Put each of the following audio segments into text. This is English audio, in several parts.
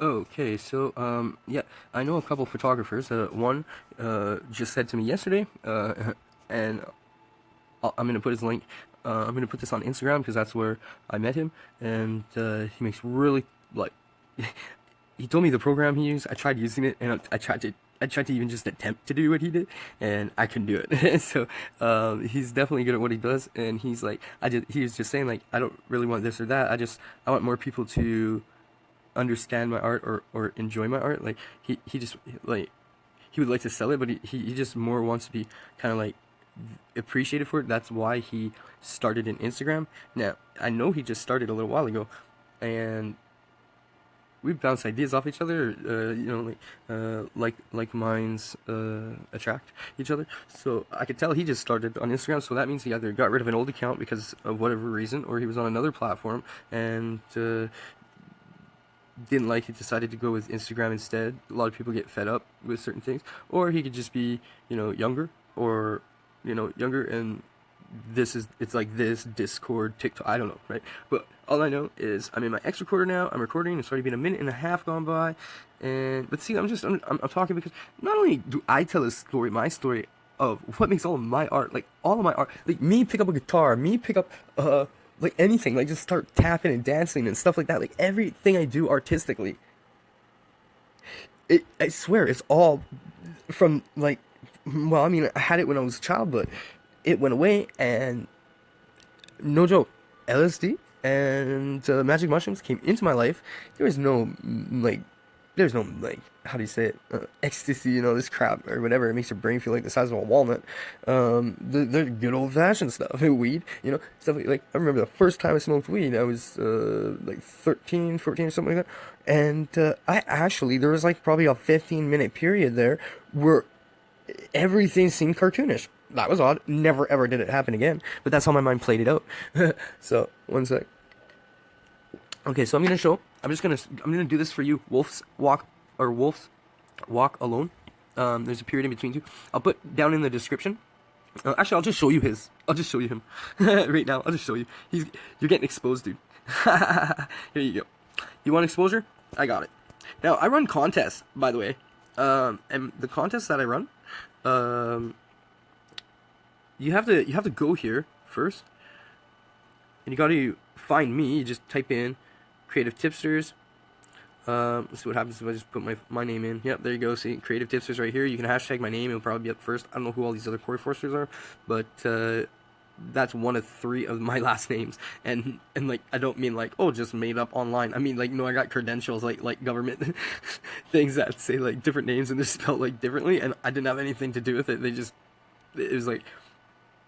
Okay, so yeah, I know a couple photographers. One just said to me yesterday, and I'm gonna put his link. I'm gonna put this on Instagram because that's where I met him, and he makes really like. He told me the program he used. I tried using it, and I tried to even just attempt to do what he did, and I couldn't do it. So he's definitely good at what he does, and he's like, he was just saying like, I don't really want this or that. I want more people to understand my art or enjoy my art. Like he just like he would like to sell it, but he just more wants to be kind of like appreciated for it. That's why he started an Instagram. Now I know he just started a little while ago, and we bounce ideas off each other. Like minds attract each other. So I could tell he just started on Instagram. So that means he either got rid of an old account because of whatever reason, or he was on another platform and didn't like it, decided to go with Instagram instead. A lot of people get fed up with certain things, or he could just be, younger, or younger, and it's like this Discord, TikTok. I don't know, right? But all I know is I'm in my X recorder now. I'm recording. It's already been a minute and a half gone by, and but see, I'm talking because not only do I tell a story, my story of what makes all of my art, like all of my art, like me pick up a guitar, me pick up like anything, like just start tapping and dancing and stuff like that. Like everything I do artistically, I swear, it's all from like, well, I mean, I had it when I was a child, but it went away, and no joke, LSD and magic mushrooms came into my life. There was no like, there's no like, how do you say it? Ecstasy, this crap or whatever. It makes your brain feel like the size of a walnut. The good old fashioned stuff, weed, stuff like I remember the first time I smoked weed. I was like 13, 14 or something like that, and I actually there was like probably a 15-minute period there where everything seemed cartoonish. That was odd. Never ever did it happen again. But that's how my mind played it out. So one sec. Okay, so I'm gonna do this for you. Wolves walk alone. There's a period in between two. I'll put down in the description. Actually, I'll just show you his. I'll just show you him right now. I'll just show you. You're getting exposed, dude. Here you go. You want exposure? I got it. Now I run contests, by the way. And the contests that I run, you have to go here first, and you got to find me. You just type in creative tipsters. Let's see what happens if I just put my name in. Yep, there you go. See, creative tipsters right here. You can hashtag my name. It'll probably be up first. I don't know who all these other core forcers are, but that's one of three of my last names. And like, I don't mean like, oh, just made up online. I mean like, no, I got credentials like government things that say like different names and they're spelled like differently, and I didn't have anything to do with it. It was like,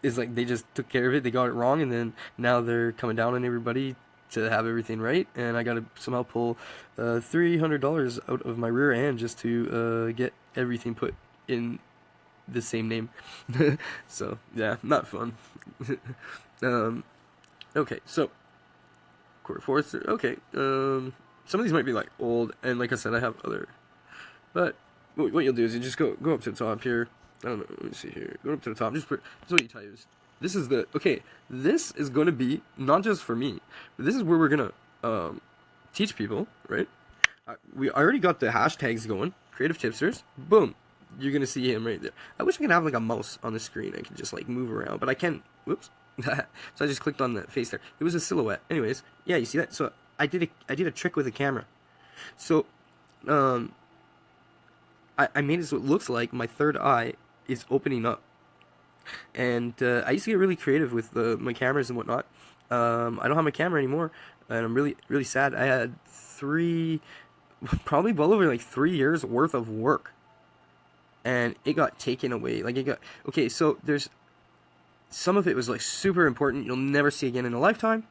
it's like they just took care of it. They got it wrong, and then now they're coming down on everybody to have everything right. And I gotta somehow pull $300 out of my rear end just to get everything put in the same name. So yeah, not fun. Okay, so quarter fourths. Okay, some of these might be like old, and like I said, I have other. But what you'll do is you just go up to the top here. I don't know. Let me see here. Go up to the top. Just put. This is what you type. This is the okay. This is going to be not just for me, but this is where we're gonna teach people, right? I already got the hashtags going. Creative tipsters. Boom. You're gonna see him right there. I wish I could have like a mouse on the screen. I could just like move around, but I can't. Whoops. So I just clicked on the face there. It was a silhouette. Anyways, yeah, you see that? So I did a trick with the camera. So I made it so it looks like my third eye is opening up. And I used to get really creative with my cameras and whatnot. I don't have my camera anymore, and I'm really, really sad. I had probably well over like 3 years worth of work, and it got taken away. Like okay. So there's some of it was like super important. You'll never see again in a lifetime.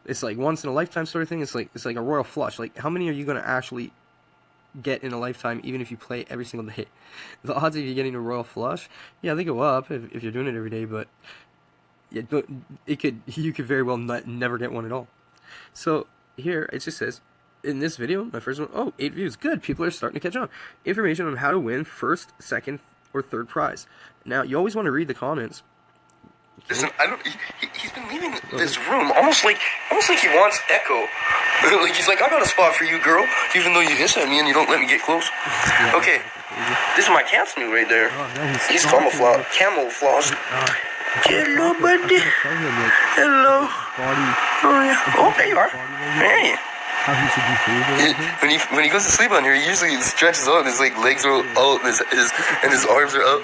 It's like once in a lifetime sort of thing. It's like a royal flush. Like how many are you gonna actually get in a lifetime, even if you play every single day? The odds of you getting a royal flush, yeah, they go up if you're doing it every day, but yeah, you could very well never get one at all. So here it just says, in this video, my first one, oh, 8 views, good, people are starting to catch on. Information on how to win first, second, or third prize. Now, you always want to read the comments. Listen, I don't. He's been leaving this room almost like he wants echo. Like he's like, I got a spot for you, girl. Even though you hiss at me and you don't let me get close. Okay, this is my cat's new right there. He's camouflaged. Hello, buddy. Hello. Oh yeah. Oh, there you are. Hey. When he goes to sleep on here, he usually stretches out, and his like legs are out, and his arms are out.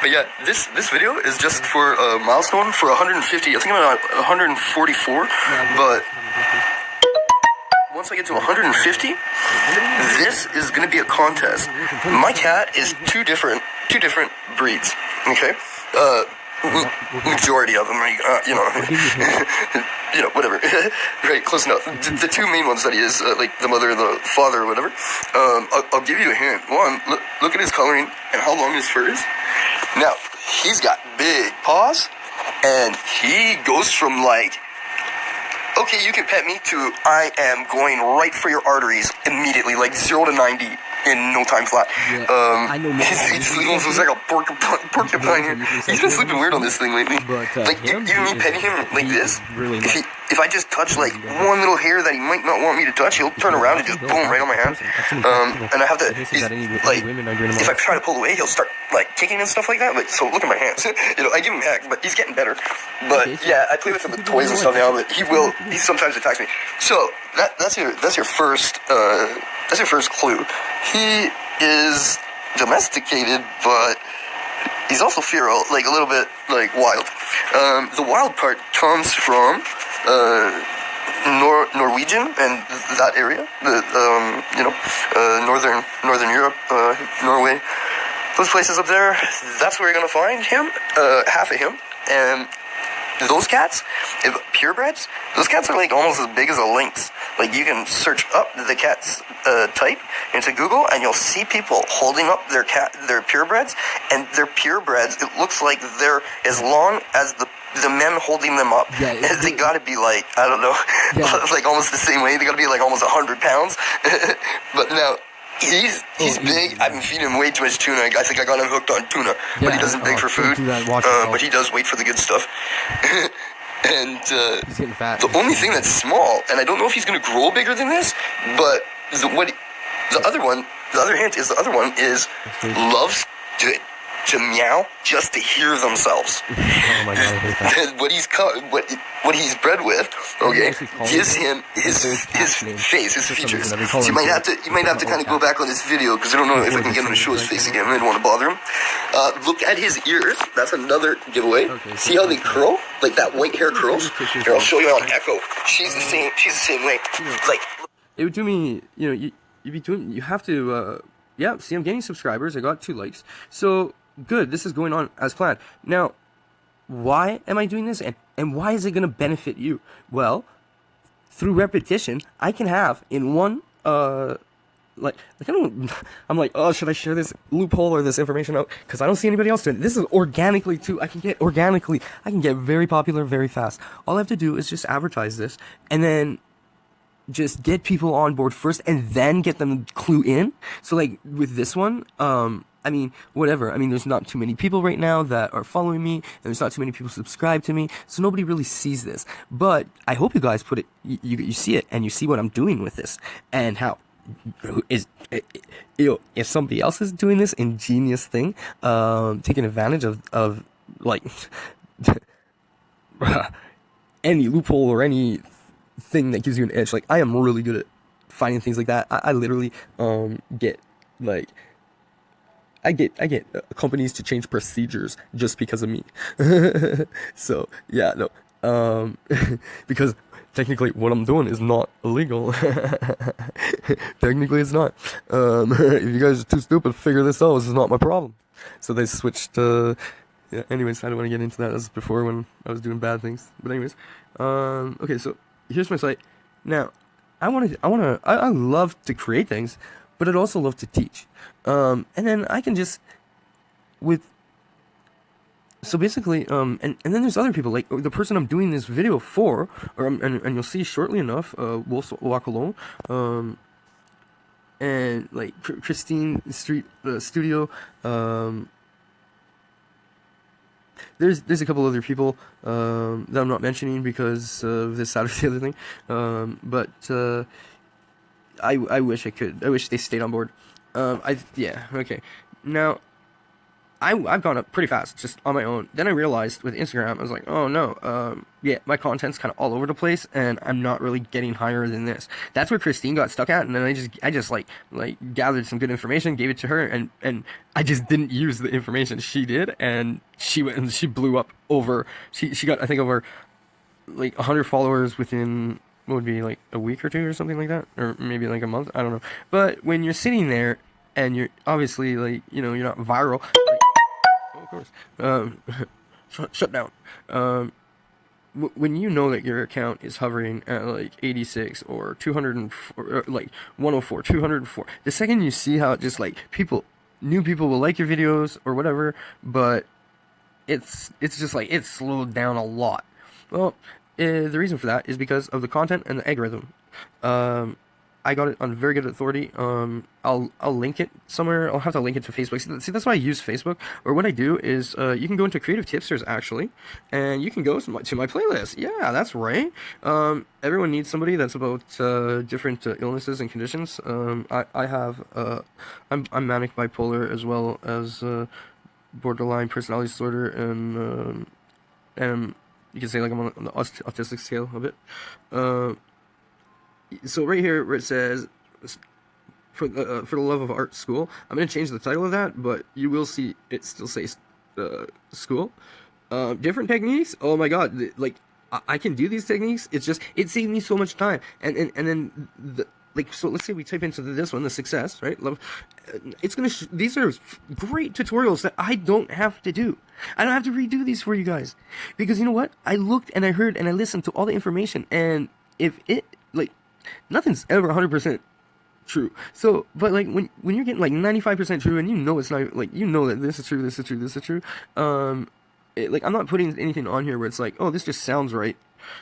But yeah, this video is just for a milestone for 150. I think I'm at 144. But once I get to 150, this is gonna be a contest. My cat is two different breeds. Okay. Majority of them, you know, whatever. Right, close enough. The two main ones that he is, like the mother and the father or whatever. I'll give you a hint. One, look at his coloring and how long his fur is. Now, he's got big paws, and he goes from like, okay, you can pet me, to I am going right for your arteries immediately, like 0 to 90. In no time flat. Yeah, I know. He almost looks like a porcupine here. He's been sleeping weird on this thing lately. But, like, even me petting him like this, really if I just touch like one little hair that he might not want me to touch, he'll turn around and just boom right on my hand. And I have to, like, if I try to pull away, he'll start like kicking and stuff like that. Like, so look at my hands. You know, I give him heck, but he's getting better. But yeah, I play with him with toys and stuff now. But he sometimes attacks me. So that's your first clue. He is domesticated, but he's also feral, like a little bit like wild. The wild part comes from Norwegian and that area, northern Europe, Norway, those places up there. That's where you're gonna find him, half of him, and those cats, purebreds, those cats are like almost as big as a lynx. Like, you can search up the cat's type into Google, and you'll see people holding up their purebreds, and their purebreds, it looks like they're as long as the men holding them up. Yeah, they gotta be like, I don't know, like almost the same way. They gotta be like almost 100 pounds. But now, he's big. I've been feeding him way too much tuna. I think I got him hooked on tuna, but he doesn't beg for food. But he does wait for the good stuff. And he's getting fat. The only thing that's small, and I don't know if he's gonna grow bigger than this, but the other one is loves to meow just to hear themselves. Oh my God, what he's bred with, okay, gives him his face, his features. So you might have to kind of go back on this video, because I don't know if I can get him to show his face again. I don't want to bother him. Look at his ears. That's another giveaway. See how they curl? Like that white hair curls? Here, I'll show you on Echo. She's the same way. Like, it would do me, you have to, yeah, see, I'm getting subscribers. I got 2 likes. So, good, this is going on as planned. Now, why am I doing this, and why is it going to benefit you? Well, through repetition, I can have in one, I'm like, oh, should I share this loophole or this information out? Because I don't see anybody else doing it. This is organically, too. I can get very popular very fast. All I have to do is just advertise this, and then just get people on board first, and then get them clue in. So, like, with this one, I mean, whatever. I mean, there's not too many people right now that are following me, and there's not too many people subscribe to me, so nobody really sees this. But I hope you guys put it, you see it, and you see what I'm doing with this, and how if somebody else is doing this ingenious thing, taking advantage of like any loophole or any thing that gives you an edge. Like, I am really good at finding things like that. I literally get like. I get companies to change procedures just because of me. So, yeah, no. Because technically what I'm doing is not illegal. Technically it's not. If you guys are too stupid to figure this out, this is not my problem. So they switched, yeah, anyways, I don't want to get into that. As before when I was doing bad things. But anyways, okay, so here's my site. Now, I love to create things, but I'd also love to teach. And then I can just, so basically, and then there's other people, like the person I'm doing this video for, and you'll see shortly enough, Wolf Walk Alone, and like Christine Street Studio, there's a couple other people that I'm not mentioning because of this, that, or the other thing. But I wish I could. I wish they stayed on board. Yeah, okay. Now I've gone up pretty fast just on my own. Then I realized with Instagram, I was like, oh no, yeah, my content's kind of all over the place, and I'm not really getting higher than this. That's where Christine got stuck at, and then I just like gathered some good information, gave it to her, and I just didn't use the information she did, and she went and she blew up over. She got, I think, over like 100 followers within what would be like a week or two or something like that, or maybe like a month. I don't know. But when you're sitting there and you're obviously like, you know, you're not viral. Like, oh, of course. Shut down. When you know that your account is hovering at like 86 or 204, or like 104, 204, the second you see how it just like new people will like your videos or whatever, but it's just like it's slowed down a lot. Well, the reason for that is because of the content and the algorithm. I got it on very good authority. I'll link it somewhere. I'll have to link it to Facebook. See, that's why I use Facebook. Or what I do is, you can go into Creative Tipsters actually, and you can go to my playlist. Yeah, that's right. Everyone needs somebody that's about different illnesses and conditions. I have I'm manic bipolar as well as borderline personality disorder, and you can say like I'm on the autistic scale a bit. So right here where it says for the love of art school, I'm gonna change the title of that, but you will see it still says school. Different techniques. Oh my god, like I can do these techniques. It's just it saved me so much time. And then like, so let's say we type into this one, the success, right? Love. It's gonna. These are great tutorials that I don't have to do. I don't have to redo these for you guys, because you know what? I looked and I heard and I listened to all the information, and if it like nothing's ever 100% true. So, but like when you're getting like 95% true, and you know it's not like, you know that this is true, this is true, this is true. Like I'm not putting anything on here where it's like, oh, this just sounds right.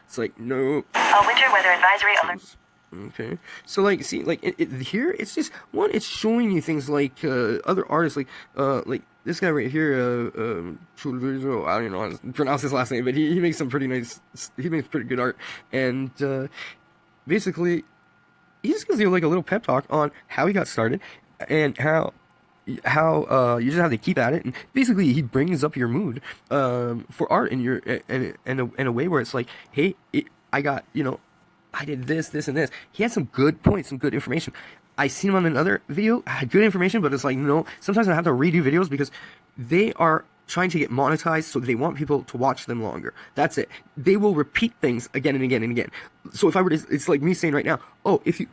It's like, no. A winter weather advisory alert. Okay, so like, see, like here, it's just one. It's showing you things like other artists, like this guy right here. I don't know how to pronounce his last name, but he makes some pretty nice. He makes pretty good art, and basically, he just gives you like a little pep talk on how he got started and how you just have to keep at it. And basically, he brings up your mood for art in a way where it's like, hey, I got, you know, I did this, this, and this. He had some good points, some good information. I seen him on another video, had good information, but it's like, no, sometimes I have to redo videos because they are trying to get monetized, so they want people to watch them longer. That's it. They will repeat things again and again and again. So if I were to, it's like me saying right now, oh, if you,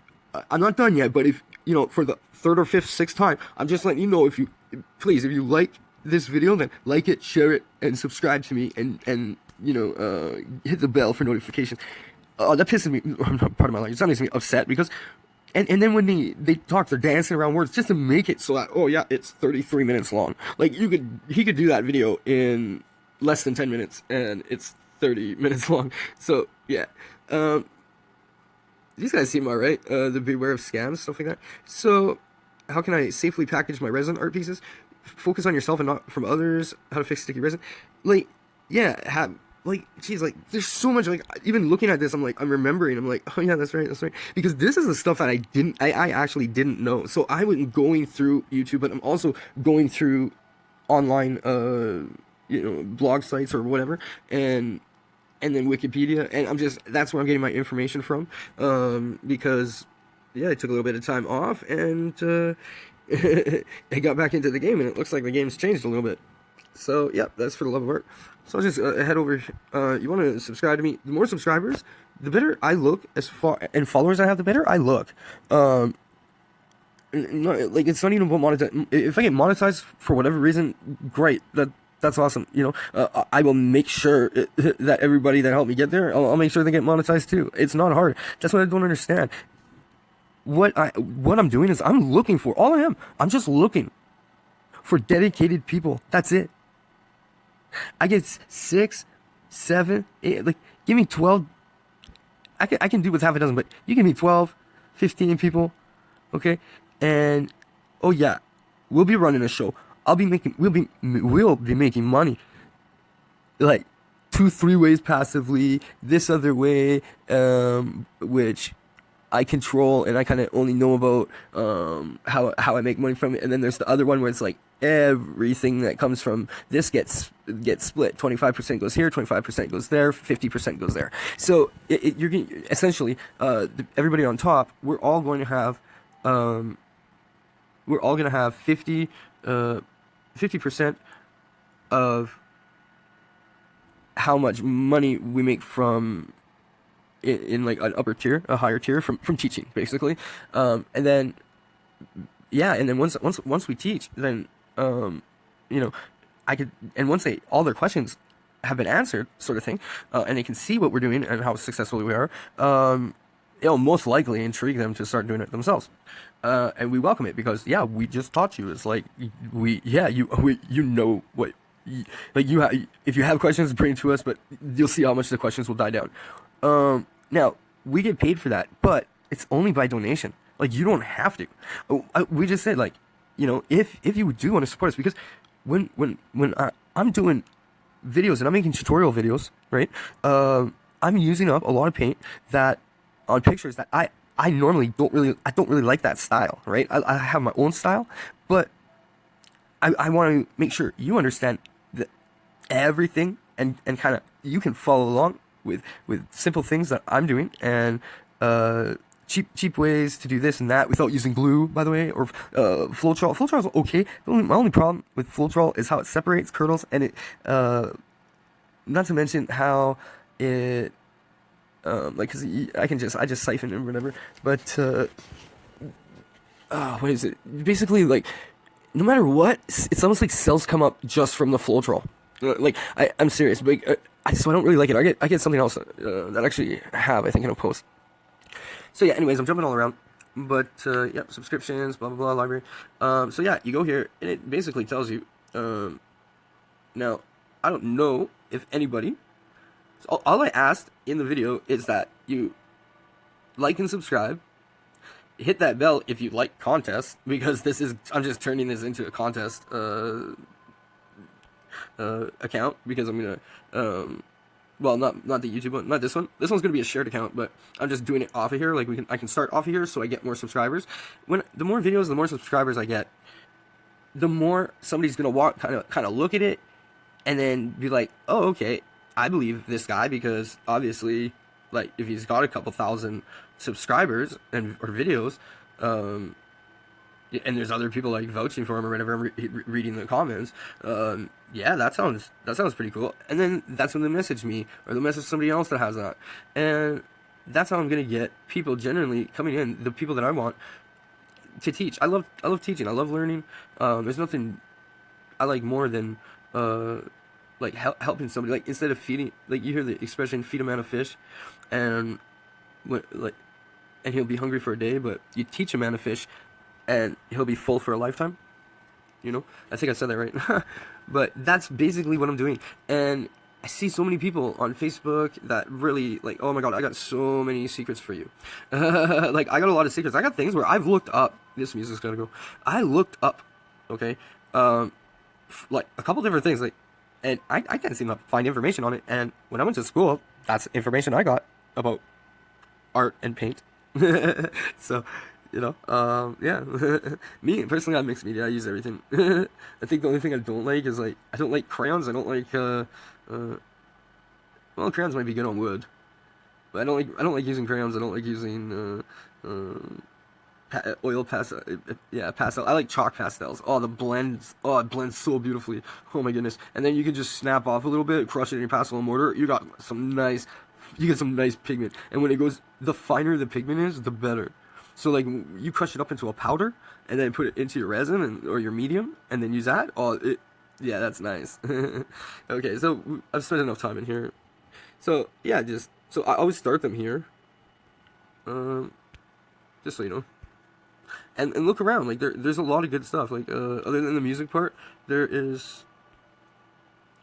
I'm not done yet, but if, you know, for the third or fifth, sixth time, I'm just letting you know, if you, please, if you like this video, then like it, share it, and subscribe to me, and you know, hit the bell for notifications. That pisses me, part of my language, that makes me upset, because, and then when they talk, they're dancing around words just to make it so that, oh yeah, it's 33 minutes long. Like, he could do that video in less than 10 minutes, and it's 30 minutes long. So, yeah. These guys seem alright, the beware of scams, stuff like that. So, how can I safely package my resin art pieces? Focus on yourself and not from others. How to fix sticky resin. Like, yeah, like, geez, like, there's so much, like, even looking at this, I'm remembering, I'm like, oh yeah, that's right, because this is the stuff that I actually didn't know. So I wasn't going through YouTube, but I'm also going through online, you know, blog sites or whatever, and then Wikipedia, and that's where I'm getting my information from, because, yeah, I took a little bit of time off, and, I got back into the game, and it looks like the game's changed a little bit. So, yeah, that's for the love of art. So I'll just head over. You want to subscribe to me? The more subscribers, the better I look. As far and followers I have, the better I look. Like, it's not even about monetized. If I get monetized for whatever reason, great. That's awesome. You know, I will make sure that everybody that helped me get there, I'll make sure they get monetized too. It's not hard. That's what I don't understand. What I'm doing is I'm looking for all I am. I'm just looking for dedicated people. That's it. I get 6, 7, 8, like, give me 12. I can do with half a dozen, but you give me 12, 15 people, okay? And, oh yeah, we'll be running a show. We'll be making money. like 2-3 ways passively, this other way, which I control and I kind of only know about how I make money from it. And then there's the other one where it's like everything that comes from this gets split. 25% goes here, 25% goes there, 50% goes there. So you're getting, essentially everybody on top. We're all going to have 50% of how much money we make from in like an upper tier, a higher tier from teaching, basically. And then yeah, and then once we teach, then you know, I could, and once all their questions have been answered, sort of thing, and they can see what we're doing and how successful we are, it'll most likely intrigue them to start doing it themselves. And we welcome it because yeah, we just taught you. It's like you know what. Like if you have questions, bring it to us, but you'll see how much the questions will die down. Now we get paid for that, but it's only by donation. Like you don't have to. We just said like, you know, if you do want to support us, because when I'm doing videos and I'm making tutorial videos, right? I'm using up a lot of paint that on pictures that I normally don't really like that style, right? I have my own style, but I want to make sure you understand that everything and kind of you can follow along with simple things that I'm doing and cheap ways to do this and that without using glue, by the way, or Floetrol. Floetrol is okay. My only problem with Floetrol is how it separates, curdles, and it not to mention how it like, cause I just siphon and whatever, but what is it? Basically, like, no matter what, it's almost like cells come up just from the Floetrol. Like, I'm serious, but so I don't really like it. I get something else that I actually have, I think, in a post. So yeah, anyways, I'm jumping all around, but yep, subscriptions, blah blah blah, library. So yeah, you go here, and it basically tells you. Now, I don't know if anybody. So all I asked in the video is that you like and subscribe. Hit that bell if you like contests, because I'm just turning this into a contest account, because I'm gonna well, not the YouTube one, not this one. This one's gonna be a shared account, but I'm just doing it off of here. Like I can start off of here, so I get more subscribers. The more videos, the more subscribers I get, the more somebody's gonna walk, kind of look at it, and then be like, oh, okay, I believe this guy, because obviously, like, if he's got a couple thousand subscribers or videos, and there's other people like vouching for him or whatever, I'm reading the comments, yeah, that sounds pretty cool. And then that's when they message me, or they'll message somebody else that has that, and that's how I'm gonna get people genuinely coming in, the people that I want to teach. I love teaching. I love learning. There's nothing I like more than like helping somebody. Like, instead of feeding, like, you hear the expression "feed a man a fish," and and he'll be hungry for a day, but you teach a man a fish, and he'll be full for a lifetime. You know, I think I said that right. But that's basically what I'm doing, and I see so many people on Facebook that really, like, oh my god, I got so many secrets for you. Like, I got a lot of secrets. I got things where I've looked up. This music's gonna go. I looked up, okay, like a couple different things, like, and I can't seem to find information on it. And when I went to school, that's information I got about art and paint. So, you know, yeah. Me personally, I'm mixed media. I use everything. I think the only thing I don't like is, like, I don't like crayons. I don't like well, crayons might be good on wood, but I don't like using crayons. I don't like using oil pastel. Yeah, pastel. I like chalk pastels. Oh, it blends so beautifully. Oh my goodness. And then you can just snap off a little bit, crush it in your pastel and mortar. You get some nice pigment. And when it goes, the finer the pigment is, the better. So, like, you crush it up into a powder and then put it into your resin or your medium, and then use that. Yeah, that's nice. Okay, so I've spent enough time in here. So yeah, so I always start them here. Just so you know. And look around, like, there's a lot of good stuff. Like, other than the music part, there's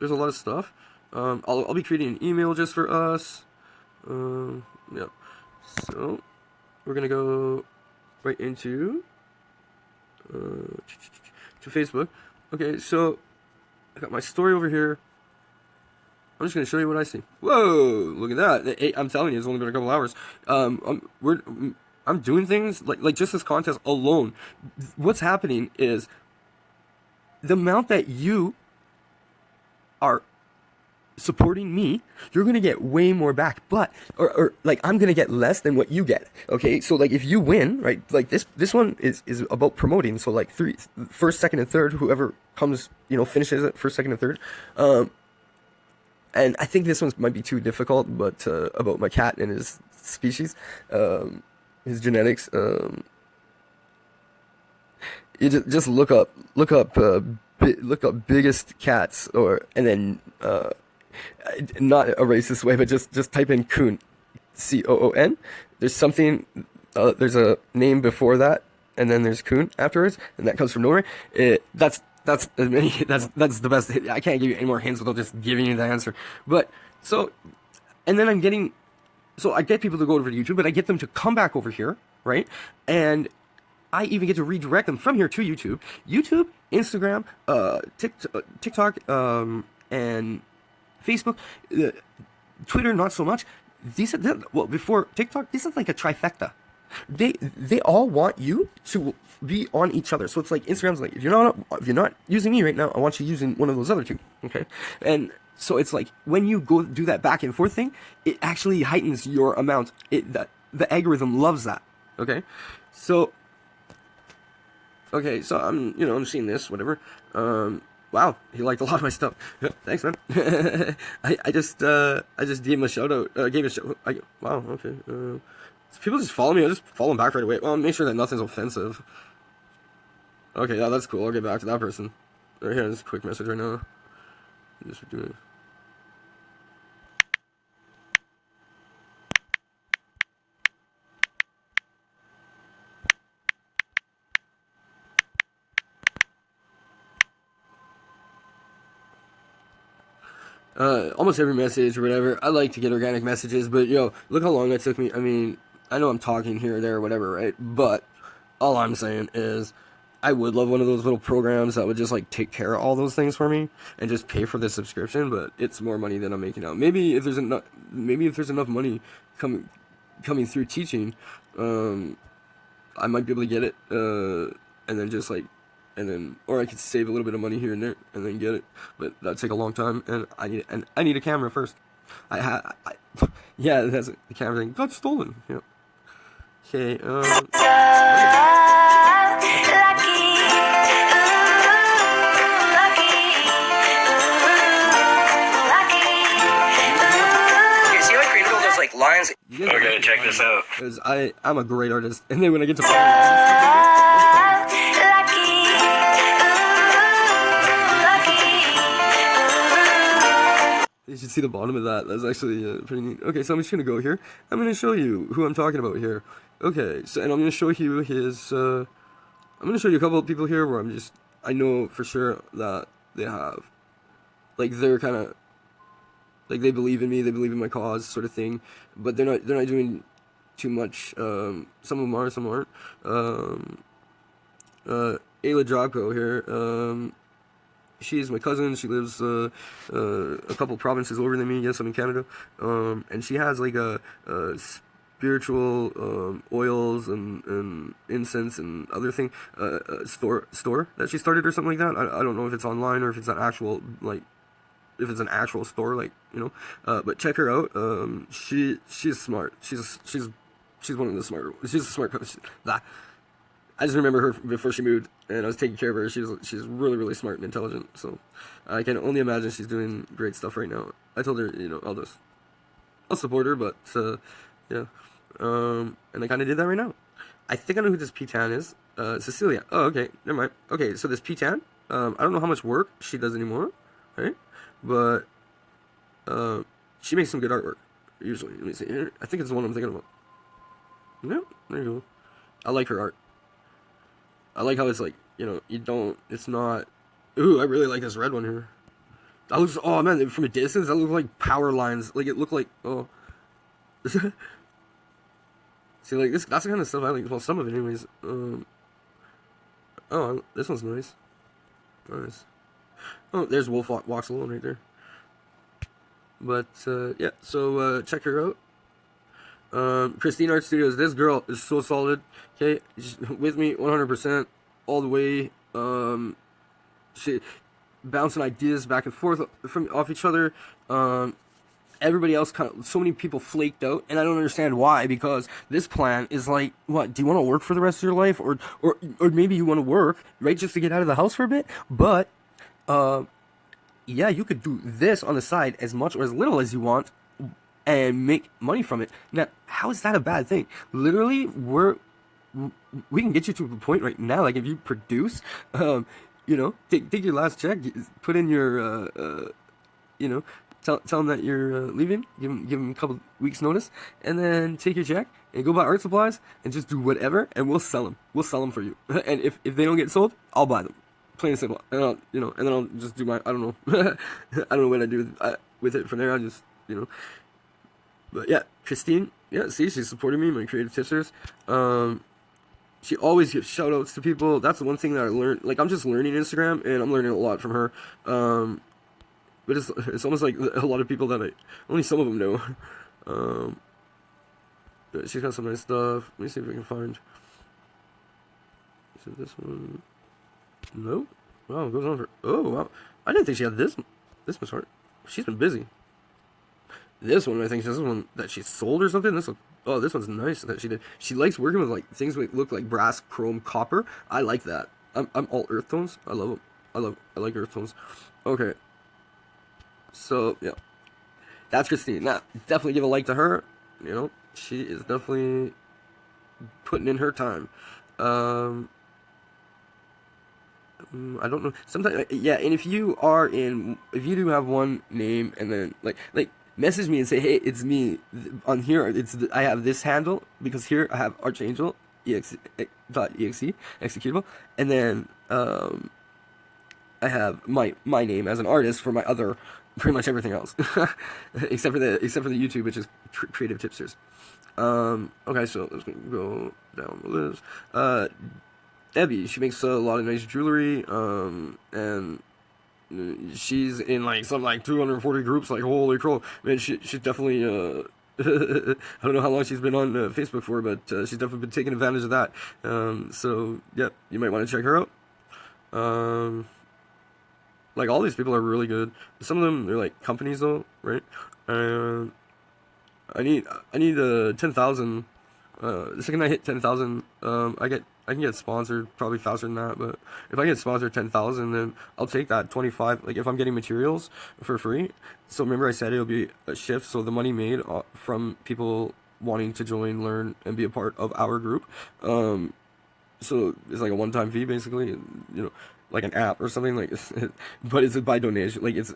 a lot of stuff. I'll be creating an email just for us. Yeah. So we're gonna go right into to Facebook. Okay, so I got my story over here. I'm just gonna show you what I see. Whoa, look at that. I'm telling you, it's only been a couple hours. I'm doing things like just this contest alone. What's happening is the amount that you are supporting me, you're gonna get way more back. But or like I'm gonna get less than what you get. Okay, so like if you win, right? Like this one is about promoting. So like first, second, and third, whoever comes, finishes it first, second, and third. And I think this one might be too difficult, but about my cat and his species, his genetics. You just look up biggest cats, and then not a racist way, but just type in coon, Coon. There's something, there's a name before that, and then there's coon afterwards, and that comes from nowhere. That's that's the best. I can't give you any more hints without just giving you the answer. But so, and then I get people to go over to YouTube, but I get them to come back over here, right? And I even get to redirect them from here to YouTube, Instagram, TikTok, and Facebook, Twitter, not so much. Well, before TikTok, this is like a trifecta. They all want you to be on each other. So it's like Instagram's like, if you're not using me right now, I want you using one of those other two. Okay, and so it's like when you go do that back and forth thing, it actually heightens your amount. The algorithm loves that. Okay, so I'm seeing this, whatever. Wow, he liked a lot of my stuff. Thanks, man. I just gave him a shout out. Wow, okay. People just follow me. I just follow them back right away. Well, make sure that nothing's offensive. Okay, yeah, that's cool. I'll get back to that person. Right here, this quick message right now. Just doing it. Almost every message or whatever. I like to get organic messages, but look how long that took me. I mean, I know I'm talking here or there or whatever, right? But all I'm saying is I would love one of those little programs that would just like take care of all those things for me and just pay for the subscription, but it's more money than I'm making out. Maybe if there's enough money coming through teaching, I might be able to get it, and then just like, or I could save a little bit of money here and there, and then get it. But that'd take a long time, and I need a camera first. Yeah, that's the camera thing got stolen. Yep. Okay. Lines. Okay, check this out. Because I'm a great artist, and then when I get to you should see the bottom of that. That's actually pretty neat. Okay, so I'm just gonna go here. I'm gonna show you who I'm talking about here. Okay, so and I'm gonna show you his. I'm gonna show you a couple of people here where I know for sure that they have, like they're kind of. Like they believe in me, they believe in my cause, sort of thing, but they're not doing too much. Some of them are, some aren't. Ayla Jobko here. She's my cousin. She lives a couple provinces over than me. Yes, I'm in Canada. And she has like a spiritual oils and incense and other thing store that she started or something like that. I don't know if it's online or if it's an actual if it's an actual store, but check her out. She's smart. She's one of the smarter. She's a smart. I just remember her before she moved, and I was taking care of her. She's really, really smart and intelligent. So I can only imagine she's doing great stuff right now. I told her, I'll support her, but yeah. And I kind of did that right now. I think I know who this P-Tan is. Cecilia. Oh, okay. Never mind. Okay, so this P-Tan. I don't know how much work she does anymore, right? But she makes some good artwork, usually. Let me see here. I think it's the one I'm thinking about. Yeah, there you go. I like her art. I like how it's like, it's not... Ooh, I really like this red one here. That looks... Oh, man, from a distance, that looked like power lines. Like, it looked like... Oh. See, like, that's the kind of stuff I like. Well, some of it, anyways. Oh, this one's nice. Nice. Oh, there's Wolf Walks Alone right there. But yeah, so check her out. Christine Art Studios. This girl is so solid. Okay, she's with me 100% all the way. She bouncing ideas back and forth from off each other. Everybody else so many people flaked out, and I don't understand why, because this plan is like, what, do you want to work for the rest of your life, or maybe you want to work, right, just to get out of the house for a bit, but yeah, you could do this on the side as much or as little as you want and make money from it. Now, how is that a bad thing? Literally, we can get you to a point right now, like if you produce, take your last check, put in your you know, tell them that you're leaving, give them a couple weeks notice, and then take your check and go buy art supplies and just do whatever, and we'll sell them. We'll sell them for you. And if they don't get sold, I'll buy them. Plain and simple. And I'll, and then I'll just do my, I don't know, I don't know what I do with it from there. I just, but yeah, Christine, yeah, see, she's supporting me, my creative tipsters. She always gives shout outs to people. That's the one thing that I learned. Like, I'm just learning Instagram, and I'm learning a lot from her. But it's almost like a lot of people that only some of them know. But she's got some nice stuff. Let me see if I can find. Is it this one? No. Wow, it goes on for. Oh wow, I didn't think she had this much art. She's been busy. This one, I think, this is one that she sold or something. This one's nice that she did. She likes working with like things that look like brass, chrome, copper. I like that. I'm all earth tones. I love them. I like earth tones. Okay. So yeah, that's Christine. Now, definitely give a like to her. She is definitely putting in her time. I don't know. Sometimes, yeah. And if you do have one name, and then like message me and say, hey, it's me. On here, I have this handle, because here I have Archangel .exe executable, and then I have my name as an artist for my other, pretty much everything else, except for the YouTube, which is Creative Tipsters. Okay, so let's go down the list. Debbie, she makes a lot of nice jewelry, and she's in like 240 groups. Like, holy crow, man! She's definitely I don't know how long she's been on Facebook for, but she's definitely been taking advantage of that. So yeah, you might want to check her out. Like, all these people are really good. Some of them, they're like companies though, right? And I need 10,000. The second I hit 10,000, I can get sponsored probably faster than that. But if I get sponsored 10,000, then I'll take that 25. Like, if I'm getting materials for free. So remember, I said it'll be a shift. So the money made from people wanting to join, learn, and be a part of our group. So it's like a one-time fee, basically. Like an app or something, like, but it's by donation. Like, it's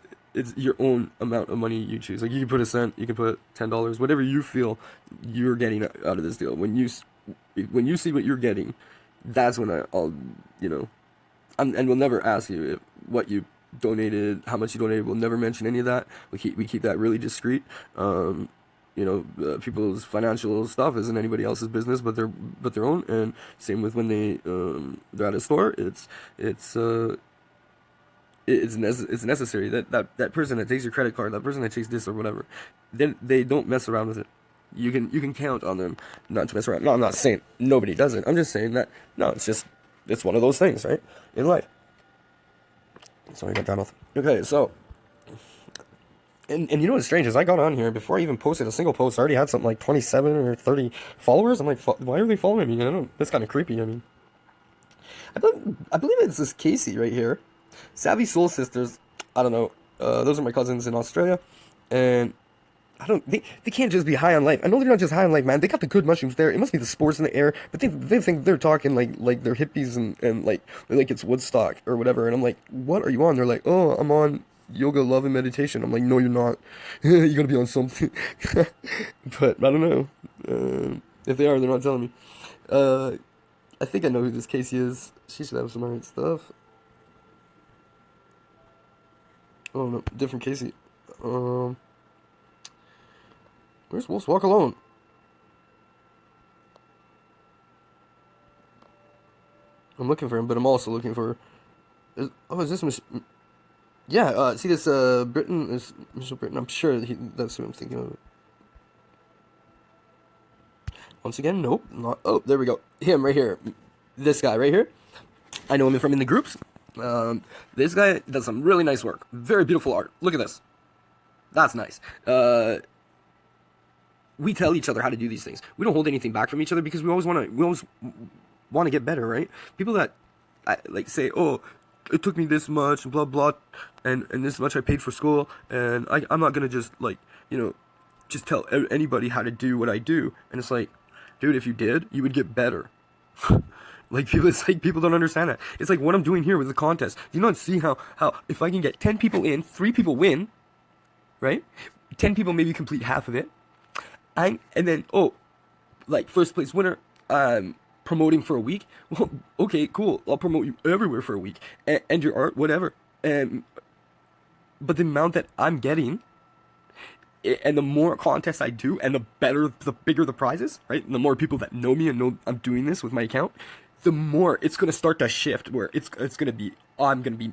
your own amount of money you choose. Like, you can put a cent, you can put $10, whatever you feel you're getting out of this deal. When you see what you're getting, that's when I'll and we'll never ask you what you donated, how much you donated. We'll never mention any of that. We keep that really discreet. People's financial stuff isn't anybody else's business but their own. And same with when they're at a store. It's necessary that person that takes your credit card, that person that takes this or whatever, then they don't mess around with it. You can count on them not to mess around. No, I'm not saying nobody does it. I'm just saying that it's one of those things, right, in life. Sorry, I got dry mouth. Okay, so. And you know what's strange is I got on here before I even posted a single post. I already had something like 27 or 30 followers. I'm like, why are they following me? That's kind of creepy. I mean, I believe it's this Casey right here, Savvy Soul Sisters. I don't know. Those are my cousins in Australia, and they can't just be high on life. I know they're not just high on life, man. They got the good mushrooms there. It must be the spores in the air, but they think they're talking like they're hippies and like it's Woodstock or whatever. And I'm like, what are you on? They're like, oh, I'm on yoga, love, and meditation. I'm like, no, you're not. You're gonna be on something. But I don't know. If they are, they're not telling me. I think I know who this Casey is. She should have some alright stuff. Oh no, different Casey. Where's Wolves Walk Alone? I'm looking for him, but I'm also looking for. Is this Yeah, see this, Britain is Mr. Britain. I'm sure that's what I'm thinking of. Once again, nope, not. Oh, there we go. Him right here. This guy right here. I know him from in the groups. This guy does some really nice work. Very beautiful art. Look at this. That's nice. We tell each other how to do these things. We don't hold anything back from each other because we always want to get better, right? People that like say, "Oh, it took me this much, blah blah, and this much I paid for school, and I'm not gonna just like just tell anybody how to do what I do." And it's like, dude, if you did, you would get better. Like people, it's like people don't understand that. It's like what I'm doing here with the contest. Do you not see how if I can get 10 people in, 3 people win, right? 10 people maybe complete half of it, and then like first place winner, promoting for a week. Well, okay, cool. I'll promote you everywhere for a week, and your art, whatever. But the amount that I'm getting, and the more contests I do, and the bigger the prizes, right? And the more people that know me and know I'm doing this with my account, the more it's gonna start to shift. Where it's gonna be, I'm gonna be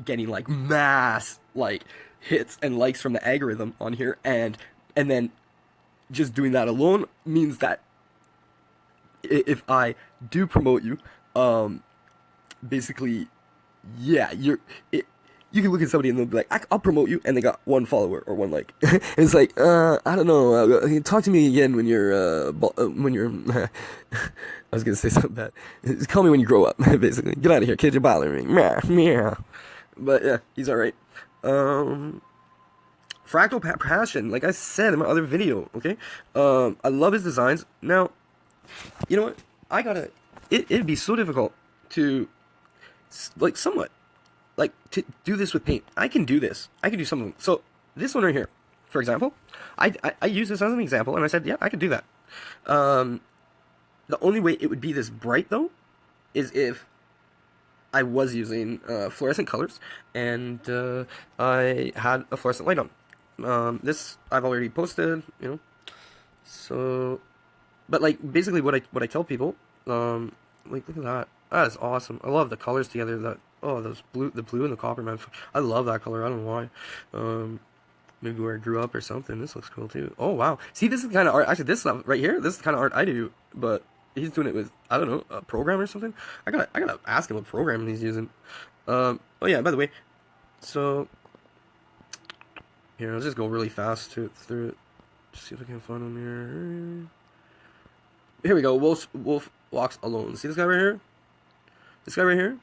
getting like mass like hits and likes from the algorithm on here, and then just doing that alone means that if I do promote you, basically, yeah, you can look at somebody and they'll be like, I'll promote you, and they got 1 follower or 1 like. It's like, I don't know. Talk to me again when you're I was gonna say something bad. Just call me when you grow up, basically. Get out of here, kid. You're bothering me. Meow. But yeah, he's all right. Fractal Passion, like I said in my other video, okay? I love his designs. Now, you know what? It'd be so difficult to, like, somewhat, like, to do this with paint. I can do this. I can do something. So, this one right here, for example, I use this as an example, and I said, yeah, I could do that. The only way it would be this bright, though, is if I was using fluorescent colors, and I had a fluorescent light on. This I've already posted, so, but like basically what I tell people, like look at that, that is awesome. I love the colors together. The blue and the copper, man. I love that color. I don't know why. Maybe where I grew up or something. This looks cool too. Oh wow, see, this is the kind of art. Actually, this stuff right here, this is the kind of art I do, but he's doing it with, I don't know, a program or something. I gotta ask him what program he's using. Oh yeah, by the way, so here, I'll just go really fast through it. Just see if I can find him here. Here we go. Wolf walks alone. See this guy right here? This guy right here?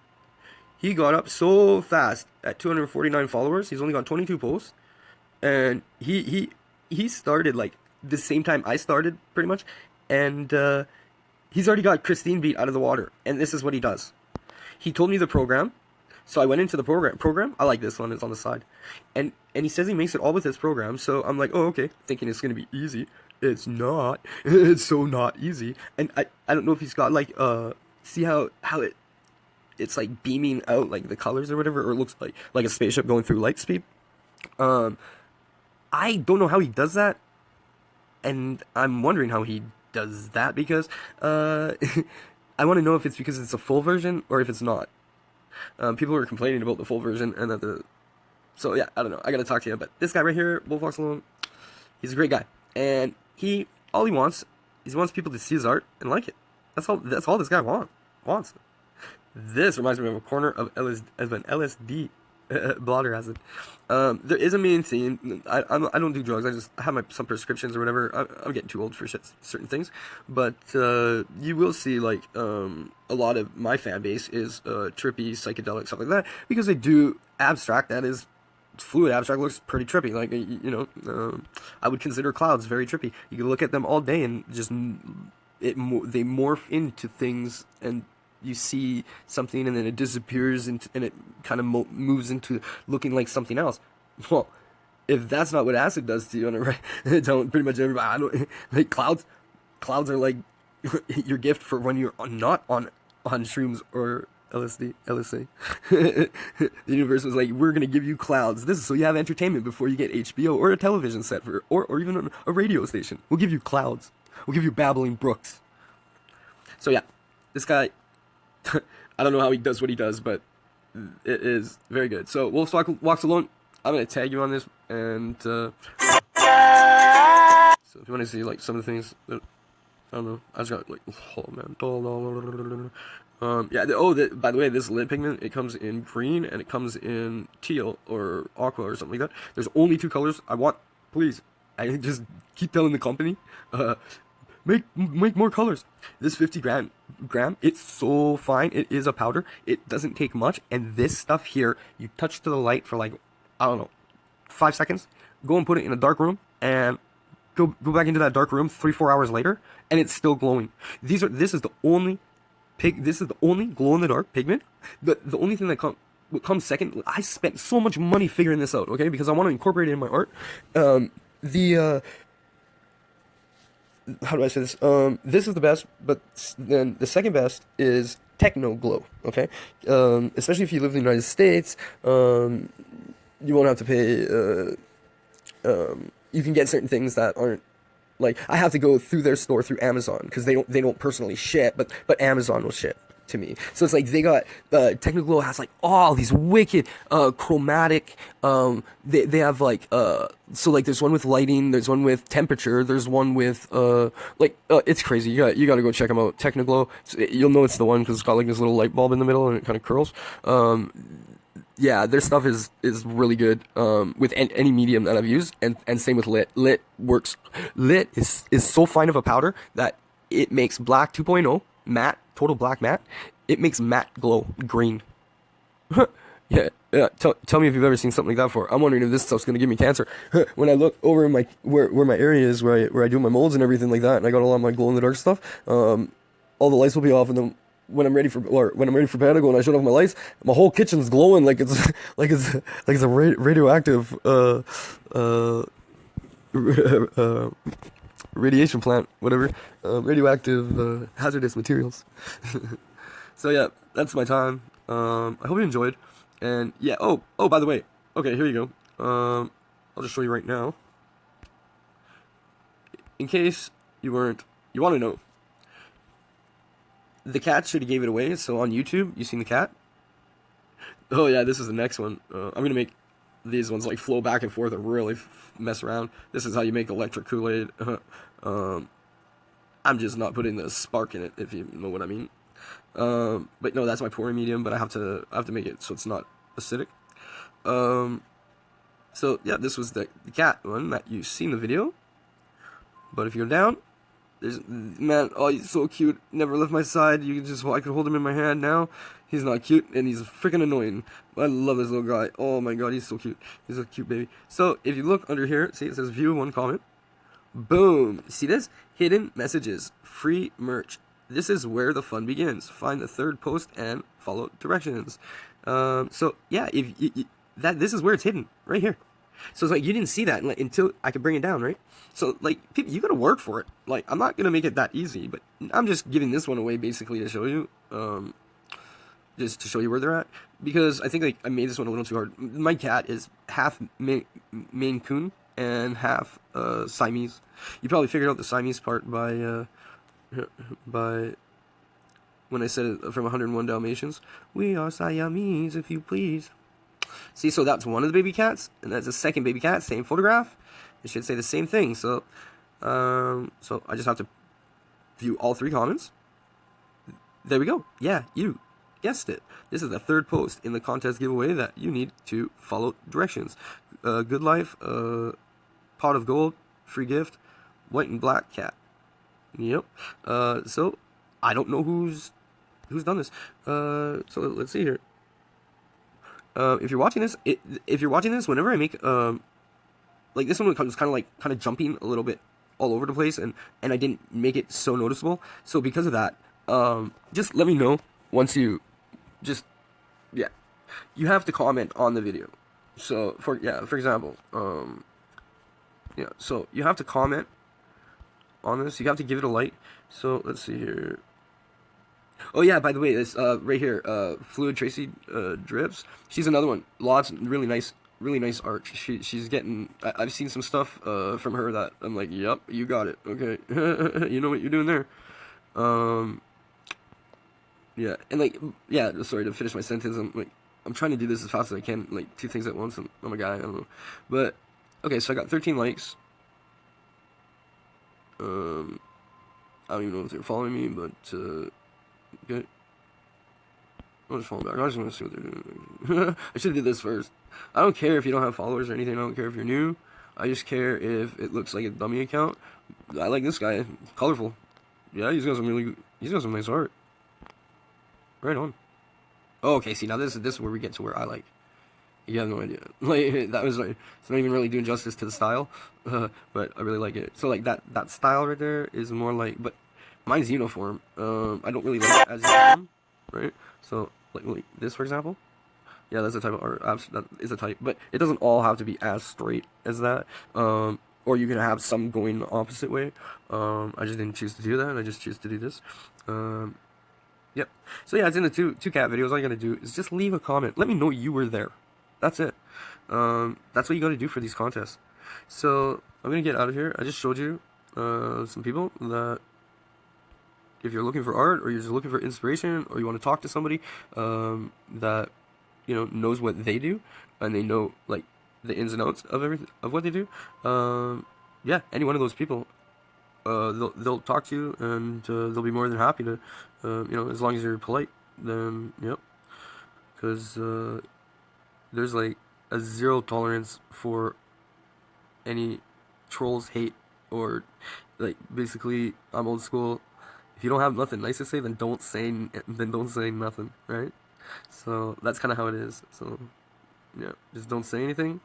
He got up so fast at 249 followers. He's only got 22 posts, and he started like the same time I started, pretty much, and he's already got Christine beat out of the water. And this is what he does. He told me the program, so I went into the program. I like this one. It's on the side, and he says he makes it all with this program. So I'm like, oh okay, thinking it's gonna be easy. It's not. It's so not easy. And I don't know if he's got like see how it's like beaming out like the colors or whatever, or it looks like a spaceship going through light speed. I don't know how he does that, and I'm wondering how he does that, because I want to know if it's because it's a full version or if it's not. People were complaining about the full version, and that so yeah, I don't know. I gotta talk to you. But this guy right here, Wolf Walks Alone, he's a great guy, and all he wants people to see his art and like it. That's all this guy wants. This reminds me of a corner of an LSD blotter acid. There is a main theme. I don't do drugs. I just have some prescriptions or whatever. I'm getting too old for certain things. But you will see like a lot of my fan base is trippy, psychedelic, stuff like that, because they do abstract. That is, fluid abstract looks pretty trippy. Like I would consider clouds very trippy. You can look at them all day and just they morph into things, and you see something and then it disappears, and it kind of moves into looking like something else. Well, if that's not what acid does to you, on right, telling pretty much everybody, I don't, like clouds are like your gift for when you're not on shrooms or LSD. The universe was like, we're gonna give you clouds. This is so you have entertainment before you get HBO or a television set or even a radio station. We'll give you clouds. We'll give you babbling brooks. So yeah, this guy, I don't know how he does what he does, but It is very good. So Wolf Walks Alone. I'm gonna tag you on this, and so if you want to see like some of the things that I don't know, I just got like oh man, yeah. By the way, this lid pigment, it comes in green and it comes in teal or aqua or something like that. There's only 2 colors. I want, please, I just keep telling the company, make more colors. This 50 gram, it's so fine. It is a powder. It doesn't take much. And this stuff here, you touch to the light for like, I don't know, 5 seconds. Go and put it in a dark room and go back into that dark room 3-4 hours later, and it's still glowing. This is the only glow in the dark pigment. The only thing that comes second. I spent so much money figuring this out, okay? Because I want to incorporate it in my art. How do I say this? This is the best, but then the second best is Techno Glow, okay? Especially if you live in the United States, you won't have to pay, you can get certain things that aren't, like, I have to go through their store through Amazon, because they don't personally ship, but Amazon will ship to me. So it's like they got, Technoglow has like all these wicked, chromatic, they have like, so like there's one with lighting, there's one with temperature, there's one with, it's crazy. You gotta go check them out. Technoglow, you'll know it's the one because it's got like this little light bulb in the middle and it kind of curls. Yeah, their stuff is really good, with any medium that I've used, and same with Lit. Lit works. Lit is so fine of a powder that it makes black 2.0 matte, total black matte. It makes matte glow green. Yeah. Tell me if you've ever seen something like that before. I'm wondering if this stuff's gonna give me cancer. When I look over in my where my area is, where I do my molds and everything like that, and I got a lot of my glow in the dark stuff. All the lights will be off, and then when I'm ready for bed, I go and I shut off my lights. My whole kitchen's glowing like it's a radioactive radiation plant, whatever, radioactive hazardous materials. So yeah, that's my time. I hope you enjoyed, and yeah. Oh, by the way, okay, here you go. I'll just show you right now, in case you want to know. The cat should have gave it away, so on YouTube, you seen the cat? Oh yeah, this is the next one. I'm gonna make these ones like flow back and forth and really mess around. This is how you make electric Kool-Aid. I'm just not putting the spark in it, if you know what I mean. But no, that's my pouring medium, but I have to make it so it's not acidic. So yeah, this was the cat one that you see in the video. But if you go down, man, oh, he's so cute. Never left my side. I could hold him in my hand now. He's not cute, and he's freaking annoying. I love this little guy. Oh my god, he's so cute. He's a cute baby. So, if you look under here, see it says view 1 comment. Boom. See this? Hidden messages. Free merch. This is where the fun begins. Find the 3rd post and follow directions. So, yeah, this is where it's hidden. Right here. So it's like, you didn't see that until I could bring it down, right? So, like, people, you gotta work for it. Like, I'm not gonna make it that easy, but I'm just giving this one away, basically, to show you, just to show you where they're at, because I think, like, I made this one a little too hard. My cat is half Maine Coon and half, Siamese. You probably figured out the Siamese part by when I said it from 101 Dalmatians. We are Siamese, if you please. See, so that's one of the baby cats, and that's the second baby cat, same photograph. It should say the same thing, so I just have to view all 3 comments. There we go. Yeah, you guessed it. This is the 3rd post in the contest giveaway that you need to follow directions. Good life, pot of gold, free gift, white and black cat. Yep. So I don't know who's done this. So let's see here. If you're watching this, whenever I make like this one was kind of jumping a little bit all over the place, and I didn't make it so noticeable. So because of that, just let me know once you you have to comment on the video. So for example, so you have to comment on this. You have to give it a like. So let's see here. Oh yeah, by the way, this right here, Fluid Tracy Drips. She's another one. Lots, really nice art. She's getting. I've seen some stuff from her that I'm like, yep, you got it. Okay, you know what you're doing there. Yeah, and like, yeah. Sorry to finish my sentence. I'm like, I'm trying to do this as fast as I can, like 2 things at once, and oh my god, I don't know. But, okay, so I got 13 likes. I don't even know if they're following me, but, okay. I'll just follow back. I just want to see what they're doing. I should have did this first. I don't care if you don't have followers or anything. I don't care if you're new. I just care if it looks like a dummy account. I like this guy. Colorful. Yeah, he's got some nice art. Right on. Oh, okay, see, now this is where we get to where I like. You have no idea. Like, that was like, it's not even really doing justice to the style, but I really like it. So, like, that style right there is more like, but mine's uniform. I don't really like it as uniform, right? So, like this, for example. Yeah, that's a type of art. That is a type, but it doesn't all have to be as straight as that. Or you can have some going the opposite way. I just didn't choose to do that. I just choose to do this. Yep. So yeah, it's in the two cat videos. All you gotta do is just leave a comment. Let me know you were there. That's it. That's what you gotta do for these contests. So I'm gonna get out of here. I just showed you some people that, if you're looking for art, or you're just looking for inspiration, or you want to talk to somebody that, you know, knows what they do, and they know like the ins and outs of everything of what they do. Yeah, any one of those people, they'll talk to you, and they'll be more than happy to, you know, as long as you're polite. Then yep, because there's like a zero tolerance for any trolls, hate, or like, basically, I'm old school. If you don't have nothing nice to say, then don't say nothing, right? So that's kind of how it is. So yeah, just don't say anything,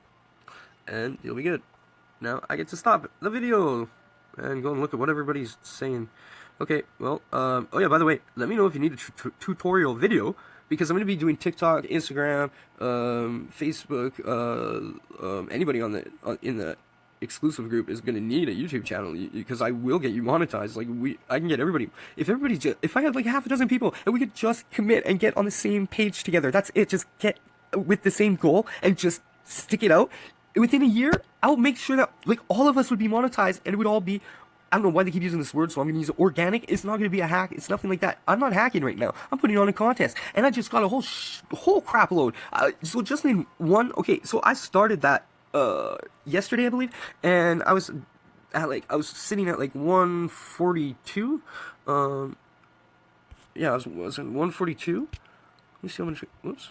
and you'll be good. Now I get to stop the video and go and look at what everybody's saying. Okay, well, oh yeah, by the way, let me know if you need a tutorial video, because I'm going to be doing TikTok, Instagram, Facebook, anybody in the exclusive group is going to need a YouTube channel, because I will get you monetized. Like, I can get everybody. If I had like half a dozen people and we could just commit and get on the same page together, that's it. Just get with the same goal and just stick it out. Within a year, I'll make sure that like all of us would be monetized, and it would all be, I don't know why they keep using this word, so I'm going to use organic. It's not going to be a hack. It's nothing like that. I'm not hacking right now. I'm putting on a contest, and I just got a whole crap load. So just in one, okay, so I started that yesterday, I believe, and I was sitting at like 142. Yeah, I was at 142. Let me see how much. Whoops.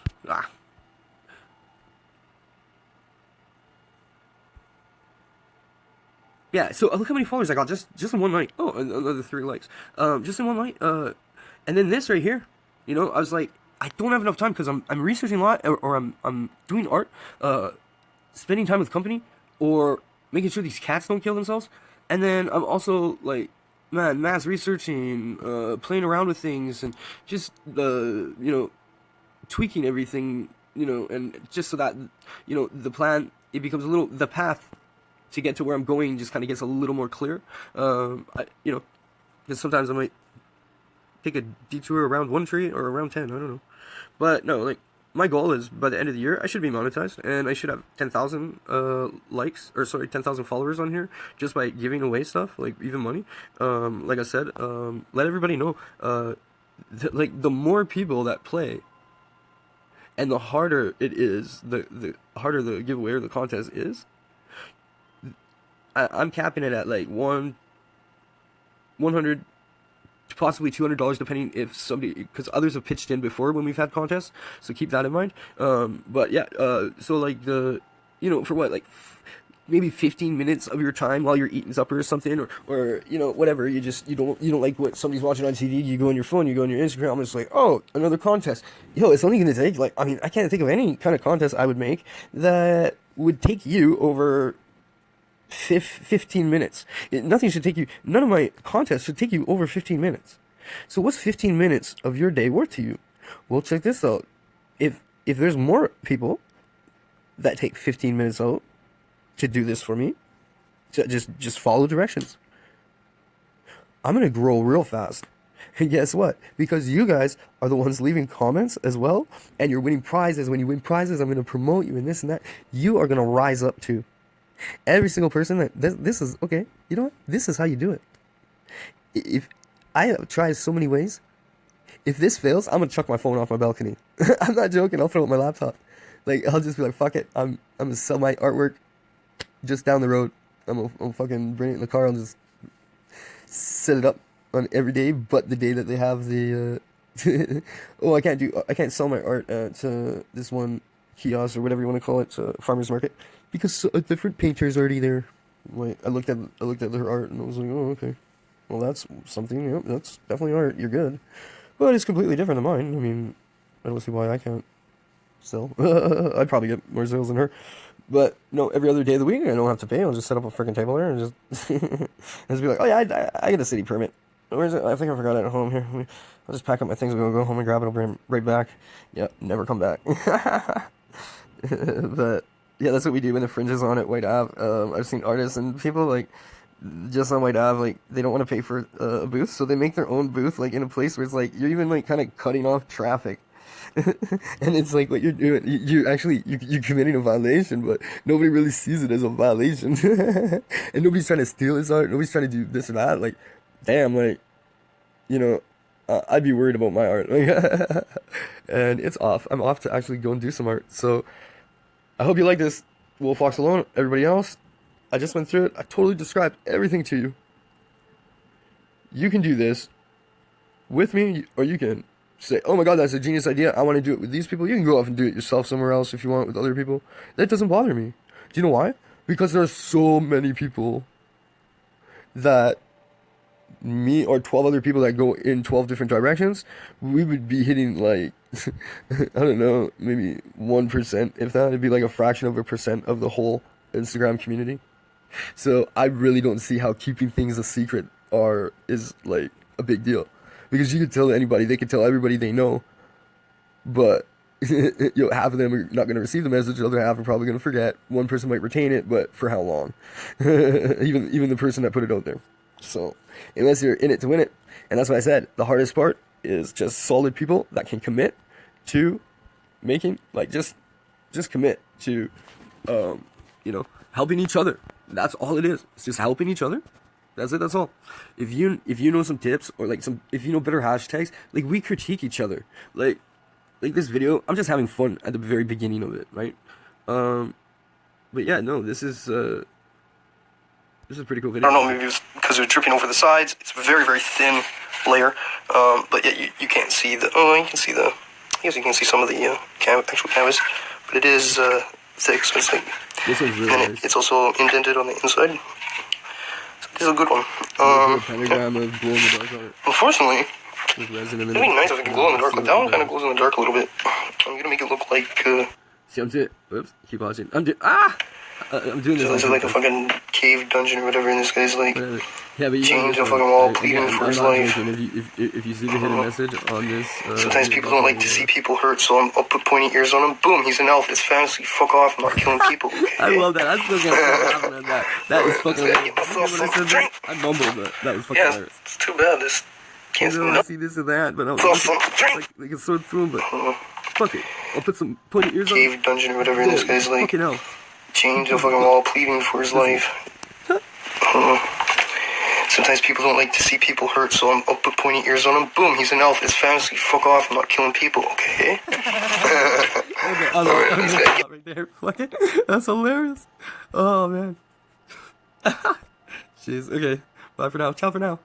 Yeah, so look how many followers I got just in one night. Oh, another 3 likes. Just in one night. And then this right here, you know, I was like, I don't have enough time because I'm researching a lot, or I'm doing art, spending time with company, or making sure these cats don't kill themselves. And then I'm also like, man, mass researching, playing around with things, and just you know, tweaking everything, you know, and just so that, you know, the plan, it becomes a little, the path to get to where I'm going just kind of gets a little more clear. You know, because sometimes I might take a detour around one tree or around 10, I don't know. But no, like, my goal is by the end of the year, I should be monetized, and I should have 10,000 likes, or sorry, 10,000 followers on here, just by giving away stuff, like even money. Like I said, let everybody know, like, the more people that play, and the harder it is, the harder the giveaway or the contest is. I'm capping it at like $100 to possibly $200, depending if somebody, because others have pitched in before when we've had contests, so keep that in mind. But yeah, so like you know, for what, like maybe 15 minutes of your time while you're eating supper or something, or you know, whatever, you don't like what somebody's watching on TV, you go on your phone, you go on your Instagram, it's like, oh, another contest. Yo, it's only gonna take, like, I mean, I can't think of any kind of contest I would make that would take you over 15 minutes. Nothing should take you, none of my contests should take you over 15 minutes. So what's 15 minutes of your day worth to you? Well, check this out. If there's more people that take 15 minutes out to do this for me, to just follow directions, I'm gonna grow real fast. And guess what? Because you guys are the ones leaving comments as well, and you're winning prizes. When you win prizes, I'm gonna promote you and this and that. You are gonna rise up too. Every single person that this is, okay, you know what? This is how you do it. If I have tried so many ways, if this fails, I'm gonna chuck my phone off my balcony. I'm not joking. I'll throw up my laptop. Like, I'll just be like, fuck it. I'm gonna sell my artwork just down the road. I'm gonna fucking bring it in the car and just set it up on every day, but the day that they have the. Oh, I can't sell my art at this one kiosk or whatever you want to call it, farmers market, because a different painter's already there. Like, I looked at their art and I was like, oh, okay. Well, that's something. Yep, that's definitely art. You're good, but it's completely different than mine. I mean, I don't see why I can't sell. I'd probably get more sales than her, but no. Every other day of the week, I don't have to pay. I'll just set up a freaking table there and just just be like, oh yeah, I get a city permit. Where is it? I think I forgot it at home. Here, I'll just pack up my things and go home and grab it. I'll bring it right back. Yep, never come back. But yeah, that's what we do when the Fringe is on at White Ave. I've seen artists and people like just on White Ave, like they don't want to pay for a booth, so they make their own booth, like in a place where it's like you're even like kind of cutting off traffic. And it's like what you're doing, you're committing a violation, but nobody really sees it as a violation. And nobody's trying to steal his art. Nobody's trying to do this or that. Like, damn, like, you know, I'd be worried about my art. And it's off. I'm off to actually go and do some art. So I hope you like this. Wolf Fox Alone. Everybody else, I just went through it. I totally described everything to you. You can do this with me, or you can say, oh my god, that's a genius idea. I want to do it with these people. You can go off and do it yourself somewhere else if you want with other people. That doesn't bother me. Do you know why? Because there are so many people that me or 12 other people that go in 12 different directions, we would be hitting like, I don't know, maybe 1%, if that. It'd be like a fraction of a percent of the whole Instagram community. So I really don't see how keeping things a secret is like a big deal. Because you could tell anybody, they could tell everybody they know, but half of them are not going to receive the message, the other half are probably going to forget. One person might retain it, but for how long? even the person that put it out there. So, unless you're in it to win it, and that's what I said, the hardest part is just solid people that can commit to making, like, just commit to, helping each other. That's all it is. It's just helping each other. That's it. That's all. If you know some tips or like if you know better hashtags, like we critique each other. Like this video, I'm just having fun at the very beginning of it, right? But yeah, no, this is a pretty cool video. I don't know, maybe it was because it was dripping over the sides. It's a very, very thin layer. But yeah, you can't see the. Oh, you can see the. I guess you can see some of the actual canvas, but it is thick, so it's like. This one's really nice. It's also indented on the inside. This is a good one. A pentagram of glow in the dark on it. Unfortunately, With resin in it'd it. be nice if it could glow in the dark. Like that one kind of glows in the dark a little bit. I'm gonna make it look like. See, I'm doing. Whoops, keep watching. I'm doing this. This is like a fucking cave dungeon or whatever, and this guy's like yeah, but you chained to a fucking wall, pleading for his life. If you see the hidden message on this, Sometimes people don't like to see people hurt, so I'll put pointy ears on him. Boom, he's an elf. It's fantasy. Fuck off. I'm not killing people. Okay? I love that. I still can't laugh at that. That was fucking hilarious. I mumbled, but that was fucking hilarious. It's too bad. This can't see this or that, but I was like a sword through him, but fuck it. I'll put some pointy ears on. Cave dungeon or whatever, and this guy's like fucking hell. chained to a fucking wall, pleading for his life. Sometimes people don't like to see people hurt, so I'll put pointy ears on him. Boom, he's an elf. It's fantasy. Fuck off. I'm not killing people. Okay. Okay, right there. Fucking, that's hilarious. Oh man. Jeez. Okay. Bye for now. Ciao for now.